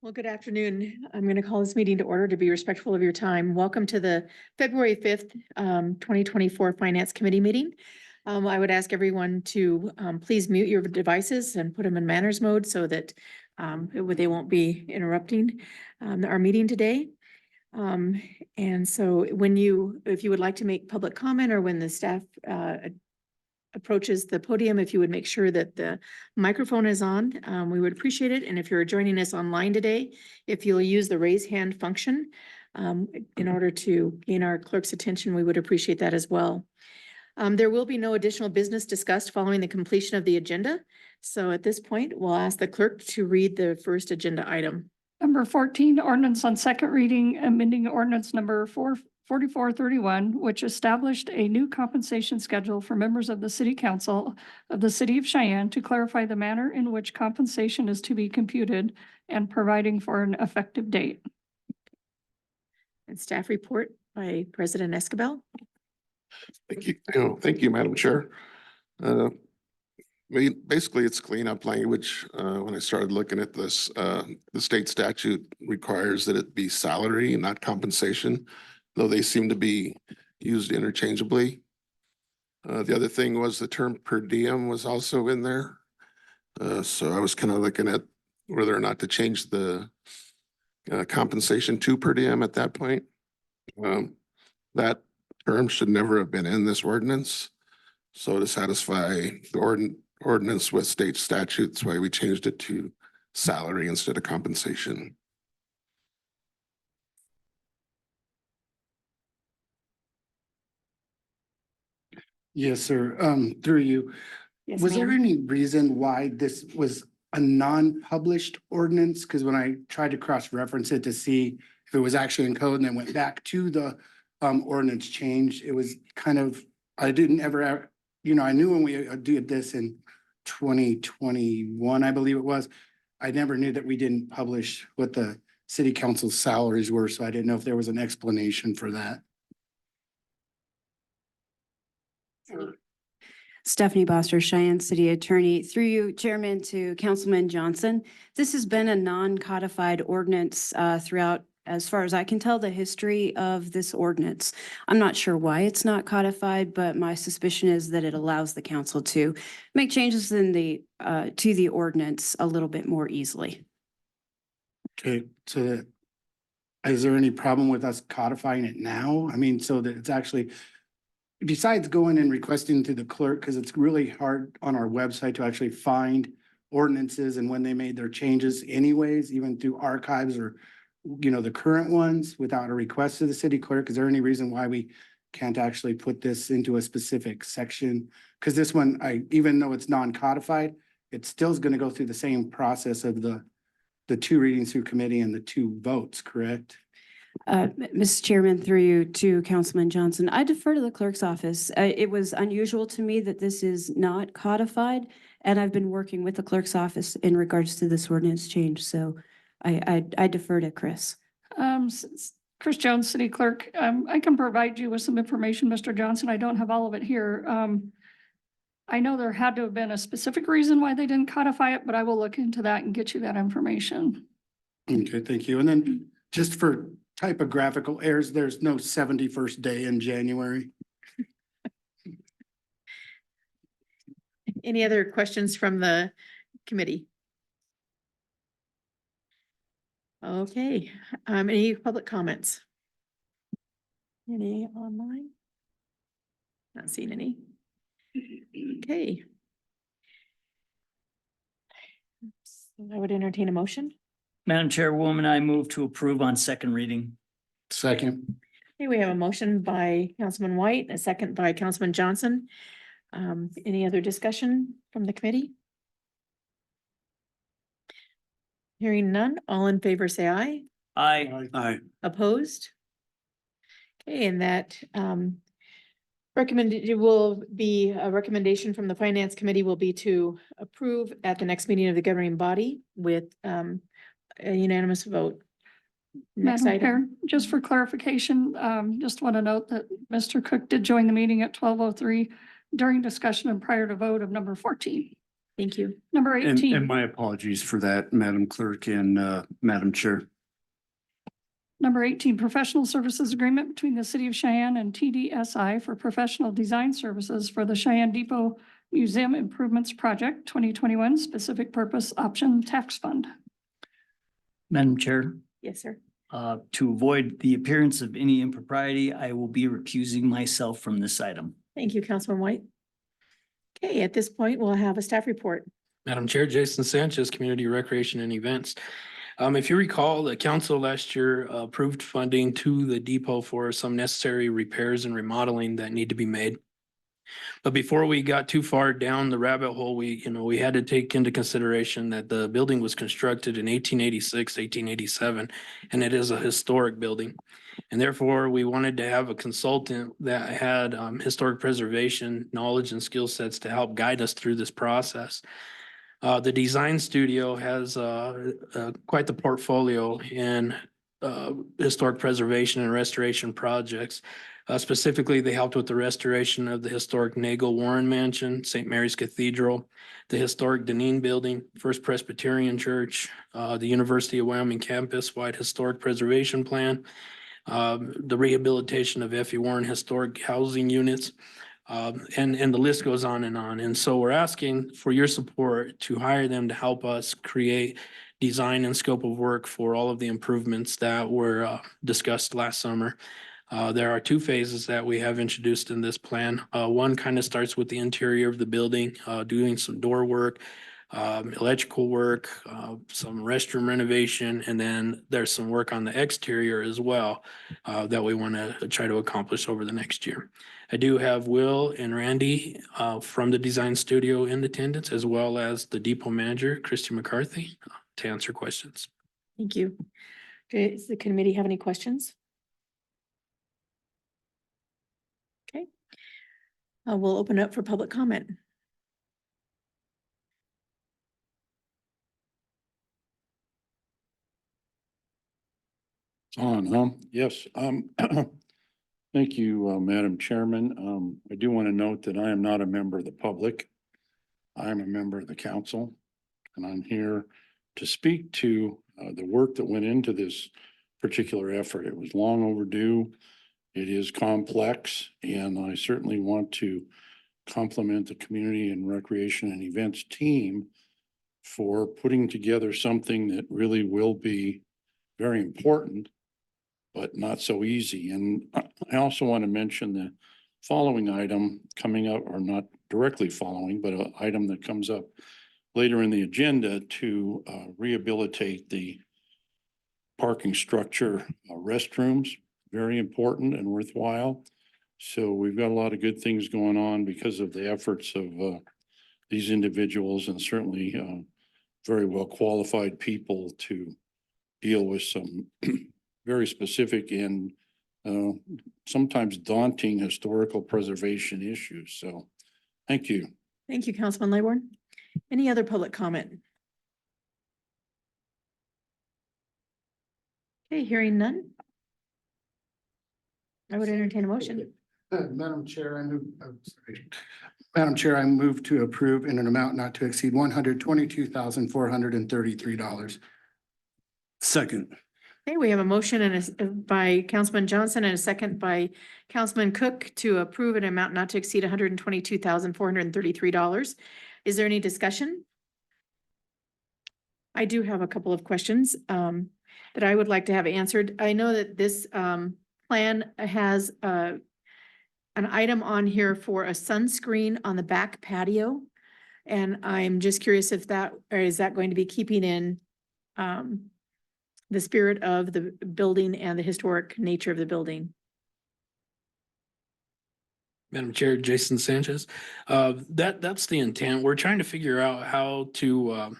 Well, good afternoon. I'm going to call this meeting to order to be respectful of your time. Welcome to the February 5th, 2024 Finance Committee meeting. I would ask everyone to please mute your devices and put them in manners mode so that they won't be interrupting our meeting today. And so if you would like to make public comment or when the staff approaches the podium, if you would make sure that the microphone is on, we would appreciate it. And if you're joining us online today, if you'll use the raise hand function in order to gain our clerk's attention, we would appreciate that as well. There will be no additional business discussed following the completion of the agenda. So at this point, we'll ask the clerk to read the first agenda item. Number 14, ordinance on second reading, amending ordinance number 4431, which established a new compensation schedule for members of the City Council of the City of Cheyenne to clarify the manner in which compensation is to be computed and providing for an effective date. And staff report by President Escabel. Thank you. Thank you, Madam Chair. Basically, it's cleanup language. When I started looking at this, the state statute requires that it be salary, not compensation, though they seem to be used interchangeably. The other thing was the term per diem was also in there. So I was kind of looking at whether or not to change the compensation to per diem at that point. That term should never have been in this ordinance. So to satisfy the ordinance with state statute, that's why we changed it to salary instead of compensation. Yes, sir. Through you. Yes, Was there ma'am. any reason why this was a non-published ordinance? Because when I tried to cross-reference it to see if it was actually in code and then went back to the ordinance change, it was kind of, I didn't ever, I knew when we did this in 2021, I believe it was, I never knew that we didn't publish what the city council salaries were. So I didn't know if there was an explanation for that. Stephanie Boster, Cheyenne City Attorney. Through you, Chairman, to Councilman Johnson. This has been a non-codified ordinance throughout, as far as I can tell, the history of this ordinance. I'm not sure why it's not codified, but my suspicion is that it allows the council to make changes in to the ordinance a little bit more easily. Okay, so is there any problem with us codifying it now? I mean, so that it's actually, besides going and requesting to the clerk, because it's really hard on our website to actually find ordinances and when they made their changes anyways, even through archives or, the current ones without a request to the city clerk. Is there any reason why we can't actually put this into a specific section? Because this one, even though it's non-codified, it still is going to go through the same process of the two readings through committee and the two votes, correct? Mr. Chairman, through you to Councilman Johnson, I defer to the clerk's office. It was unusual to me that this is not codified, and I've been working with the clerk's office in regards to this ordinance change. So I defer to Chris. Chris Jones, City Clerk. I can provide you with some information, Mr. Johnson. I don't have all of it here. I know there had to have been a specific reason why they didn't codify it, but I will look into that and get you that information. Okay, thank you. And then just for typographical errors, there's no 71st day in January. Any other questions from the committee? Okay, any public comments? Any online? Not seeing any. Okay. So I would entertain a motion. Madam Chairwoman, I move to approve on second reading. Second. Okay, we have a motion by Councilman White, a second by Councilman Johnson. Any other discussion from the committee? Hearing none, all in favor say aye. Aye. Aye. Opposed? Okay, and that it will be a recommendation from the Finance Committee will be to approve at the next meeting of the governing body with a unanimous vote. Next Madam item. Chair, just for clarification, just want to note that Mr. Cook did join the meeting at 12:03 during discussion and prior to vote of number 14. Thank you. Number And 18. my apologies for that, Madam Clerk and Madam Chair. Number 18, professional services agreement between the City of Cheyenne and TDSI for professional design services for the Cheyenne Depot Museum Improvements Project 2021 Specific Purpose Option Tax Fund. Madam Chair, Yes, sir. to avoid the appearance of any impropriety, I will be recusing myself from this item. Thank you, Councilman White. Okay, at this point, we'll have a staff report. Madam Chair, Jason Sanchez, Community Recreation and Events. If you recall, the council last year approved funding to the depot for some necessary repairs and remodeling that need to be made. But before we got too far down the rabbit hole, we had to take into consideration that the building was constructed in 1886, 1887, and it is a historic building. And therefore, we wanted to have a consultant that had historic preservation knowledge and skill sets to help guide us through this process. The design studio has quite the portfolio in historic preservation and restoration projects. Specifically, they helped with the restoration of the historic Nagel Warren Mansion, St. Mary's Cathedral, the historic Deneen Building, First Presbyterian Church, the University of Wyoming campus-wide historic preservation plan, the rehabilitation of F.E. Warren historic housing units, and the list goes on. And so we're asking for your support to hire them to help us create design and scope of work for all of the improvements that were discussed last summer. There are two phases that we have introduced in this plan. One kind of starts with the interior of the building, doing some door work, electrical work, some restroom renovation, and then there's some work on the exterior as well that we want to try to accomplish over the next year. I do have Will and Randy from the design studio in attendance, as well as the depot manager, Christy McCarthy, to answer questions. Thank you. Does the committee have any questions? Okay. We'll open up for public comment. On, huh? Yes, thank you, Madam Chairman. I do want to note that I am not a member of the public. I am a member of the council, and I'm here to speak to the work that went into this particular effort. It was long overdue. It is complex, and I certainly want to compliment the Community and Recreation and Events team for putting together something that really will be very important, but not so easy. And I also want to mention the following item coming up, or not directly following, but an item that comes up later in the agenda to rehabilitate the parking structure, restrooms, very important and worthwhile. So we've got a lot of good things going on because of the efforts of these individuals, and certainly very well qualified people to deal with some very specific and sometimes daunting historical preservation issues. So thank you. Thank you, Councilman Laybourne. Any other public comment? Okay, hearing none. I would entertain a motion. Madam Chair, Madam Chair, I move to approve in an amount not to exceed $122,433. Second. Okay, we have a motion by Councilman Johnson and a second by Councilman Cook to approve an amount not to exceed $122,433. Is there any discussion? I do have a couple of questions that I would like to have answered. I know that this plan has an item on here for a sunscreen on the back patio. And I'm just curious if that, or is that going to be keeping in the spirit of the building and the historic nature of the building? Madam Chair, Jason Sanchez, that's the intent. We're trying to figure out how to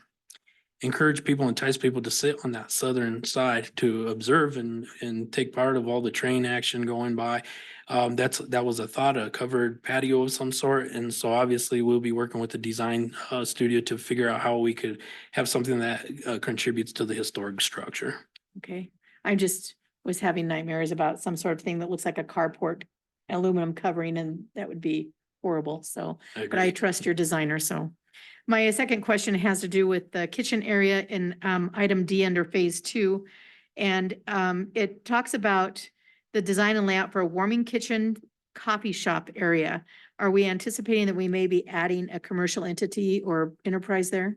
encourage people, entice people to sit on that southern side to observe and take part of all the train action going by. That was a thought, a covered patio of some sort. And so obviously we'll be working with the design studio to figure out how we could have something that contributes to the historic structure. Okay, I just was having nightmares about some sort of thing that looks like a carport aluminum covering, and that would be horrible. So, but I trust your designer, so My second question has to do with the kitchen area in item D under phase 2. And it talks about the design and layout for a warming kitchen coffee shop area. Are we anticipating that we may be adding a commercial entity or enterprise there?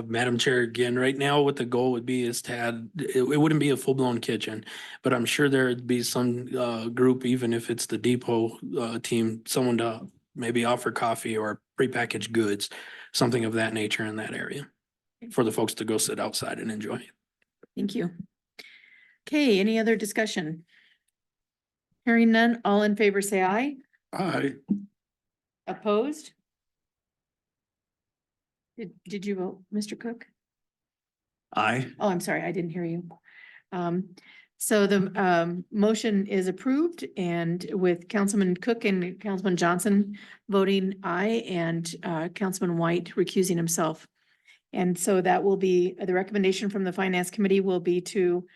Madam Chair, again, right now what the goal would be is to add, it wouldn't be a full-blown kitchen, but I'm sure there'd be some group, even if it's the depot team, someone to maybe offer coffee or prepackaged goods, something of that nature in that area for the folks to go sit outside and enjoy. Thank you. Okay, any other discussion? Hearing none, all in favor say aye. Aye. Opposed? Did you vote, Mr. Cook? Aye. Oh, I'm sorry, I didn't hear you. So the motion is approved and with Councilman Cook and Councilman Johnson voting aye and Councilman White recusing himself. And so that will be, the recommendation from the Finance Committee will be to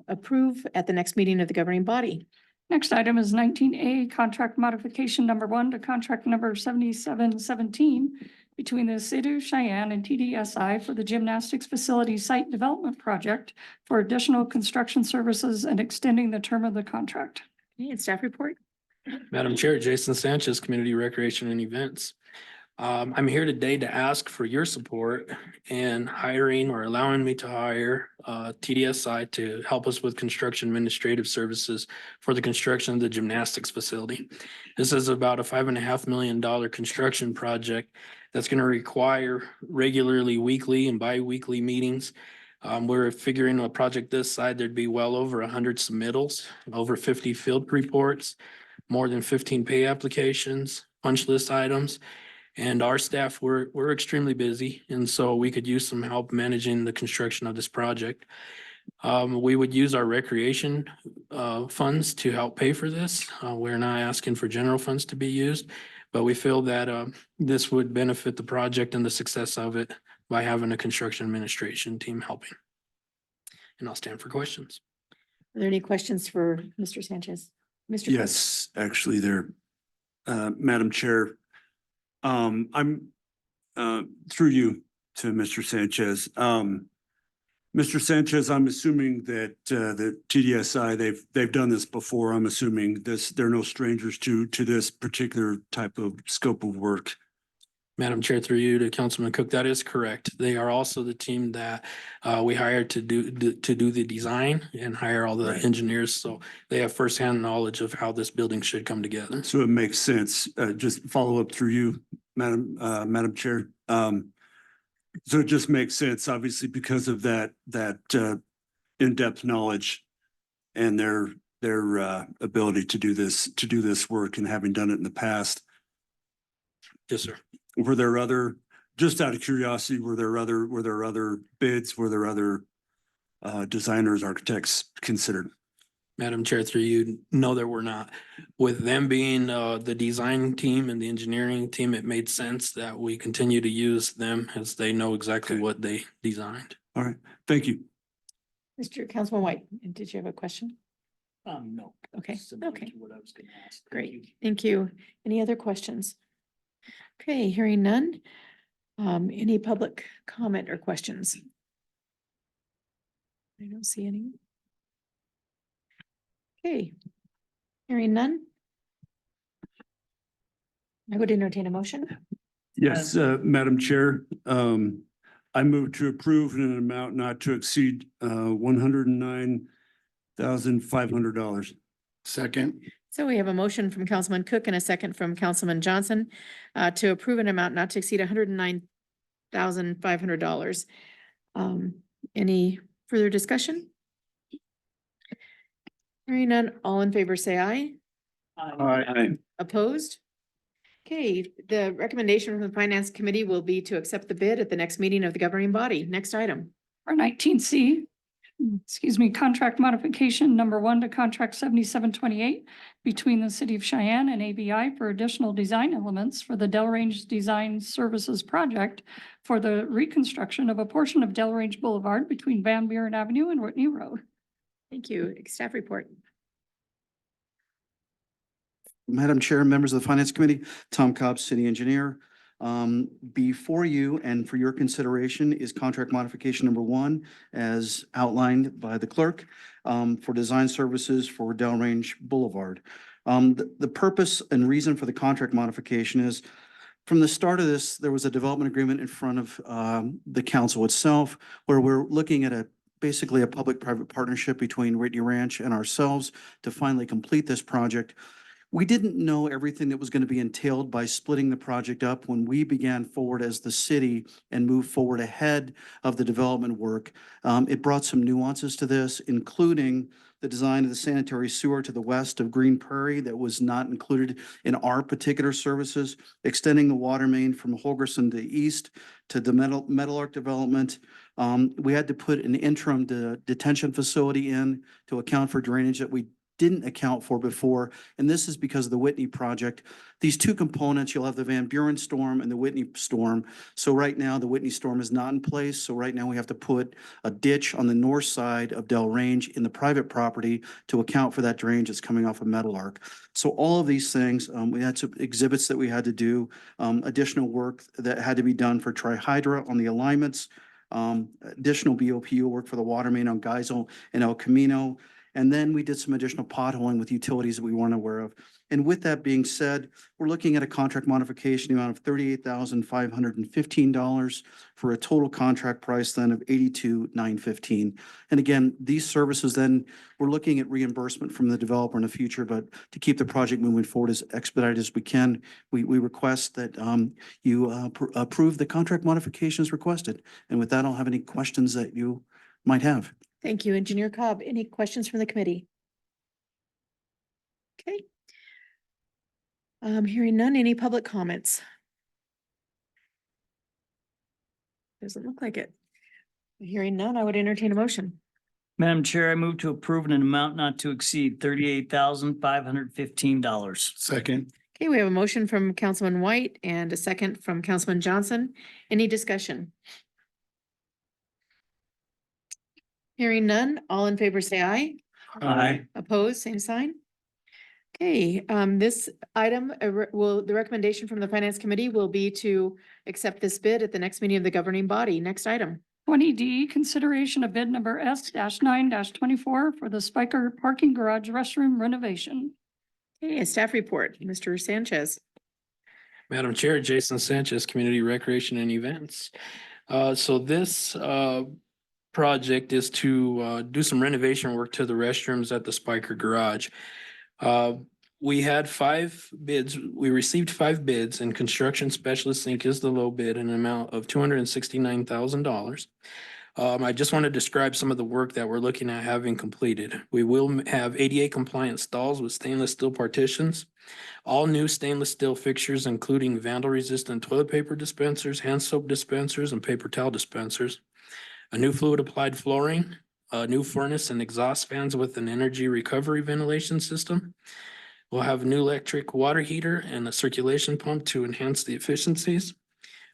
approve at the next meeting of the governing body. Next item is 19A, contract modification number 1 to contract number 7717 between the City of Cheyenne and TDSI for the gymnastics facility site development project for additional construction services and extending the term of the contract. Okay, and staff report? Madam Chair, Jason Sanchez, Community Recreation and Events. I'm here today to ask for your support in hiring or allowing me to hire TDSI to help us with construction administrative services for the construction of the gymnastics facility. This is about a $5.5 million construction project that's going to require regularly weekly and bi-weekly meetings. We're figuring a project this side, there'd be well over 100 submittals, over 50 field reports, more than 15 pay applications, punch list items. And our staff, we're extremely busy, and so we could use some help managing the construction of this project. We would use our recreation funds to help pay for this. We're not asking for general funds to be used, but we feel that this would benefit the project and the success of it by having a construction administration team helping. And I'll stand for questions. Are there any questions for Mr. Sanchez? Mr. Cook? Yes, actually there, Madam Chair. I'm through you to Mr. Sanchez. Mr. Sanchez, I'm assuming that the TDSI, they've done this before. I'm assuming they're no strangers to this particular type of scope of work. Madam Chair, through you to Councilman Cook, that is correct. They are also the team that we hired to do the design and hire all the Right. engineers. So they have firsthand knowledge of how this building should come together. So it makes sense. Just follow up through you, Madam Chair. So it just makes sense, obviously, because of that in-depth knowledge and their ability to do this work and having done it in the past. Yes, sir. Were there other, just out of curiosity, were there other bids? Were there other designers, architects considered? Madam Chair, through you, no, there were not. With them being the design team and the engineering team, it made sense that we continue to use them as they know exactly Okay. what they designed. All right, thank you. Mr. Councilman White, did you have a question? No. Okay, Similar okay. to what I was gonna ask. Thank Great, you. thank you. Any other questions? Okay, hearing none. Any public comment or questions? I don't see any. Okay, hearing none. I would entertain a motion. Yes, Madam Chair, I move to approve in an amount not to exceed $109,500. Second. So we have a motion from Councilman Cook and a second from Councilman Johnson to approve an amount not to exceed $109,500. Any further discussion? Hearing none, all in favor say aye. Aye. Opposed? Okay, the recommendation from the Finance Committee will be to accept the bid at the next meeting of the governing body. Next item. For 19C, contract modification number 1 to contract 7728 between the City of Cheyenne and ABI for additional design elements for the Delrange Design Services Project for the reconstruction of a portion of Delrange Boulevard between Van Buren Avenue and Whitney Road. Thank you. Staff report. Madam Chair, members of the Finance Committee, Tom Cobb, City Engineer. Before you and for your consideration is contract modification number 1, as outlined by the clerk, for design services for Delrange Boulevard. The purpose and reason for the contract modification is, from the start of this, there was a development agreement in front of the council itself, where we're looking at basically a public-private partnership between Whitney Ranch and ourselves to finally complete this project. We didn't know everything that was going to be entailed by splitting the project up when we began forward as the city and moved forward ahead of the development work. It brought some nuances to this, including the design of the sanitary sewer to the west of Green Prairie that was not included in our particular services, extending the water main from Holgerson to east to the Meadowlark development. We had to put an interim detention facility in to account for drainage that we didn't account for before, and this is because of the Whitney project. These two components, you'll have the Van Buren storm and the Whitney storm. So right now, the Whitney storm is not in place, so right now we have to put a ditch on the north side of Delrange in the private property to account for that drainage that's coming off of Meadowlark. So all of these things, we had some exhibits that we had to do, additional work that had to be done for Trihydra on the alignments, additional BOPU work for the water main on Geisel and El Camino. And then we did some additional potholing with utilities that we weren't aware of. And with that being said, we're looking at a contract modification amount of $38,515 for a total contract price then of $82,915. And again, these services then, we're looking at reimbursement from the developer in the future, but to keep the project moving forward as expedited as we can, we request that you approve the contract modifications requested. And with that, I'll have any questions that you might have. Thank you, Engineer Cobb. Any questions from the committee? Okay. Hearing none, any public comments? Doesn't look like it. Hearing none, I would entertain a motion. Madam Chair, I move to approve an amount not to exceed $38,515. Second. Okay, we have a motion from Councilman White and a second from Councilman Johnson. Any discussion? Hearing none, all in favor say aye. Aye. Opposed, same sign. Okay, this item the recommendation from the Finance Committee will be to accept this bid at the next meeting of the governing body. Next item. 20D, consideration of bid number S-9-24 for the Spiker Parking Garage Restroom renovation. Okay, a staff report, Mr. Sanchez. Madam Chair, Jason Sanchez, Community Recreation and Events. So this project is to do some renovation work to the restrooms at the Spiker Garage. We had 5 bids. We received 5 bids, and Construction Specialist Inc. is the low bid in an amount of $269,000. I just want to describe some of the work that we're looking at having completed. We will have ADA compliant stalls with stainless steel partitions, all new stainless steel fixtures, including vandal resistant toilet paper dispensers, hand soap dispensers, and paper towel dispensers, a new fluid applied flooring, a new furnace and exhaust fans with an energy recovery ventilation system. We'll have a new electric water heater and a circulation pump to enhance the efficiencies.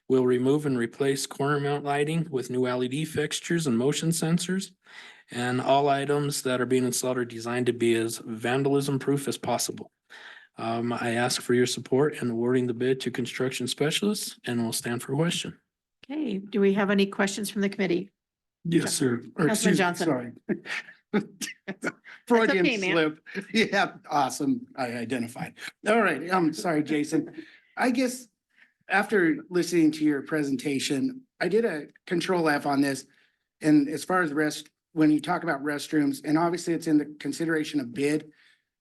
We'll remove and replace corner mount lighting with new LED fixtures and motion sensors. And all items that are being installed are designed to be as vandalism proof as possible. I ask for your support in awarding the bid to construction specialists, and we'll stand for question. Okay, do we have any questions from the committee? Yes, sir. Or Councilman excuse me, Johnson. Sorry. Freudian okay, man. slip. Yeah, awesome. I identified. All right. I'm sorry, Jason. I guess after listening to your presentation, I did a control F on this. And as far as when you talk about restrooms, and obviously it's in the consideration of bid,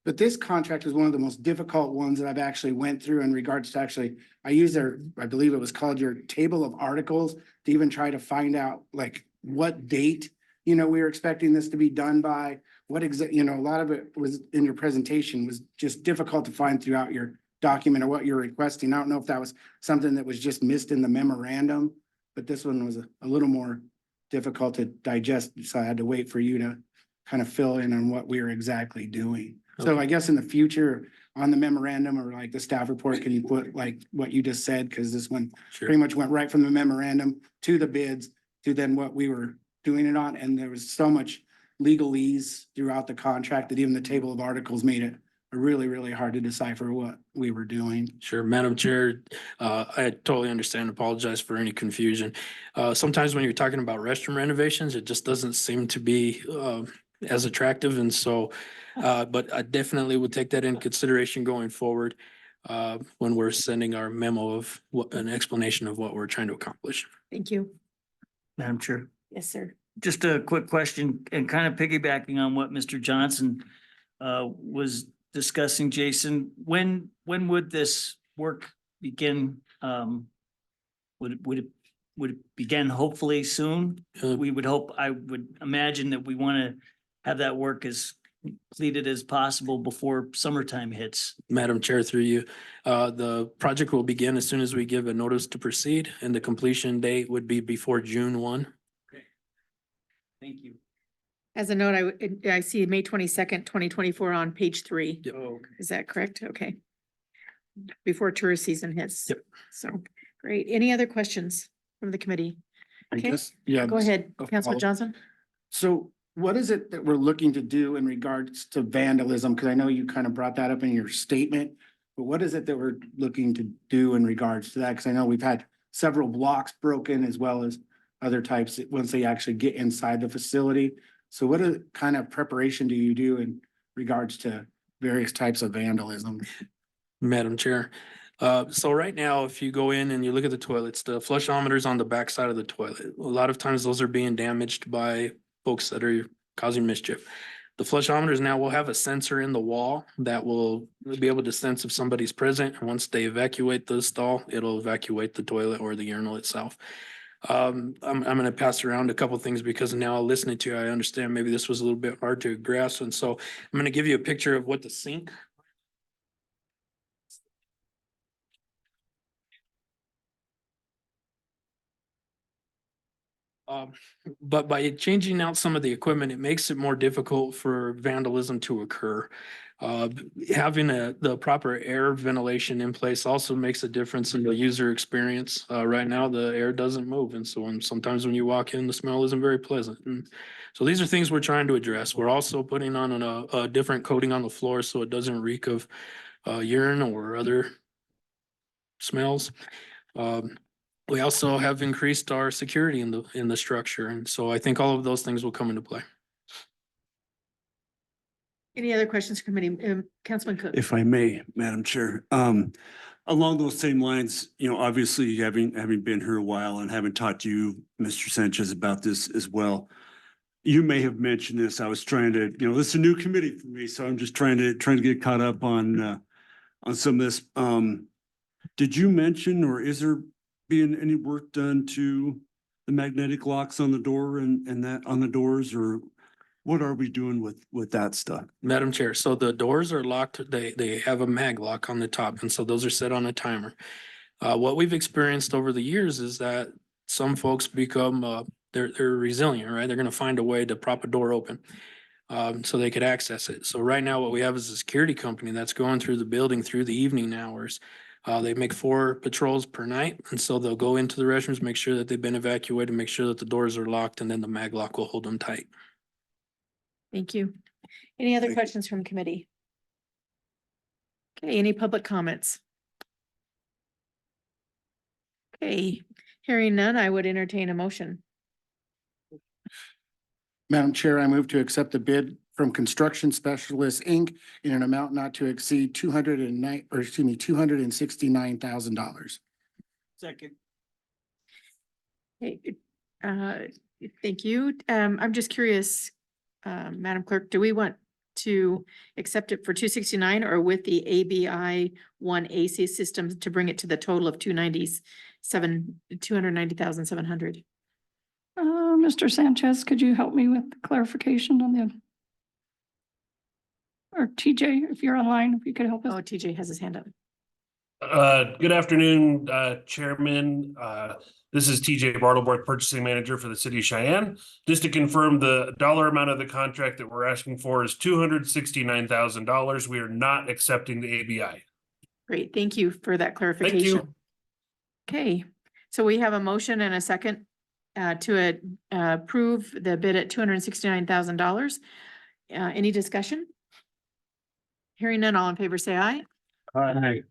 but this contract is one of the most difficult ones that I've actually went through in regards to I used I believe it was called your table of articles to even try to find out like what date, we were expecting this to be done by, a lot of it was in your presentation was just difficult to find throughout your document or what you're requesting. I don't know if that was something that was just missed in the memorandum, but this one was a little more difficult to digest. So I had to wait for you to kind of fill in on what we were exactly doing. So I guess in the future on the memorandum or like the staff report, can you put like what you just said? Because this one pretty much went right from the memorandum to the bids to then what we were doing it on. And there was so much legalese throughout the contract that even the table of articles made it really, really hard to decipher what we were doing. Sure, Madam Chair, I totally understand, apologize for any confusion. Sometimes when you're talking about restroom renovations, it just doesn't seem to be as attractive, and so but I definitely would take that in consideration going forward when we're sending our memo of what, an explanation of what we're trying to accomplish. Thank you. Madam Chair. Yes, sir. Just a quick question and kind of piggybacking on what Mr. Johnson was discussing, Jason, when would this work begin? Would it begin hopefully soon? We would hope, I would imagine that we want to have that work as completed as possible before summertime hits. Madam Chair, through you, the project will begin as soon as we give a notice to proceed, and the completion date would be before June 1. Thank you. As a note, I see May 22nd, 2024 on page 3. Yep. Is that correct? Okay. Before tourist season hits. Yep. So, great. Any other questions from the committee? I Okay. guess, yeah. Go ahead, a Councilman follow- Johnson. So what is it that we're looking to do in regards to vandalism? Because I know you kind of brought that up in your statement, but what is it that we're looking to do in regards to that? Because I know we've had several blocks broken as well as other types once they actually get inside the facility. So what kind of preparation do you do in regards to various types of vandalism? Madam Chair, so right now, if you go in and you look at the toilets, the flushometers on the back side of the toilet, a lot of times those are being damaged by folks that are causing mischief. The flushometers now will have a sensor in the wall that will be able to sense if somebody's present. And once they evacuate the stall, it'll evacuate the toilet or the urinal itself. I'm gonna pass around a couple things because now listening to you, I understand maybe this was a little bit hard to grasp. And so I'm gonna give you a picture of what the sink. But by changing out some of the equipment, it makes it more difficult for vandalism to occur. Having the proper air ventilation in place also makes a difference in the user experience. Right now, the air doesn't move, and so sometimes when you walk in, the smell isn't very pleasant. And so these are things we're trying to address. We're also putting on a different coating on the floor so it doesn't reek of urine or other smells. We also have increased our security in the structure, and so I think all of those things will come into play. Any other questions, committee? Councilman Cook? If I may, Madam Chair, along those same lines, obviously having been here a while and having talked to you, Mr. Sanchez, about this as well. You may have mentioned this. I was trying to, this is a new committee for me, so I'm just trying to get caught up on some of this. Did you mention, or is there being any work done to the magnetic locks on the door and that on the doors, or what are we doing with that stuff? Madam Chair, so the doors are locked. They have a mag lock on the top, and so those are set on a timer. What we've experienced over the years is that some folks become they're resilient, right? They're going to find a way to prop a door open so they could access it. So right now, what we have is a security company that's going through the building through the evening hours. They make 4 patrols per night, and so they'll go into the restrooms, make sure that they've been evacuated, make sure that the doors are locked, and then the mag lock will hold them tight. Thank you. Any other Thank you. questions from committee? Okay, any public comments? Okay, hearing none, I would entertain a motion. Madam Chair, I move to accept the bid from Construction Specialists, Inc. in an amount not to exceed $269,000. Second. Okay, thank you. I'm just curious, Madam Clerk, do we want to accept it for 269 or with the ABI one AC systems to bring it to the total of 290,700? Mr. Sanchez, could you help me with clarification on the? Or TJ, if you're online, if you could help Oh, us. TJ has his hand up. Good afternoon, Chairman. This is TJ Bartleborg, Purchasing Manager for the City of Cheyenne. Just to confirm, the dollar amount of the contract that we're asking for is $269,000. We are not accepting the ABI. Great, thank you for that clarification. Okay, so we have a motion and a second to approve the bid at $269,000. Any discussion? Hearing none, all in favor, say aye. Aye.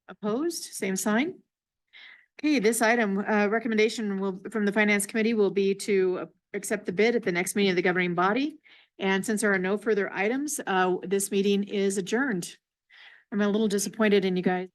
Opposed, same sign. Okay, this item, recommendation will, from the Finance Committee will be to accept the bid at the next meeting of the governing body. And since there are no further items, this meeting is adjourned. I'm a little disappointed in you guys.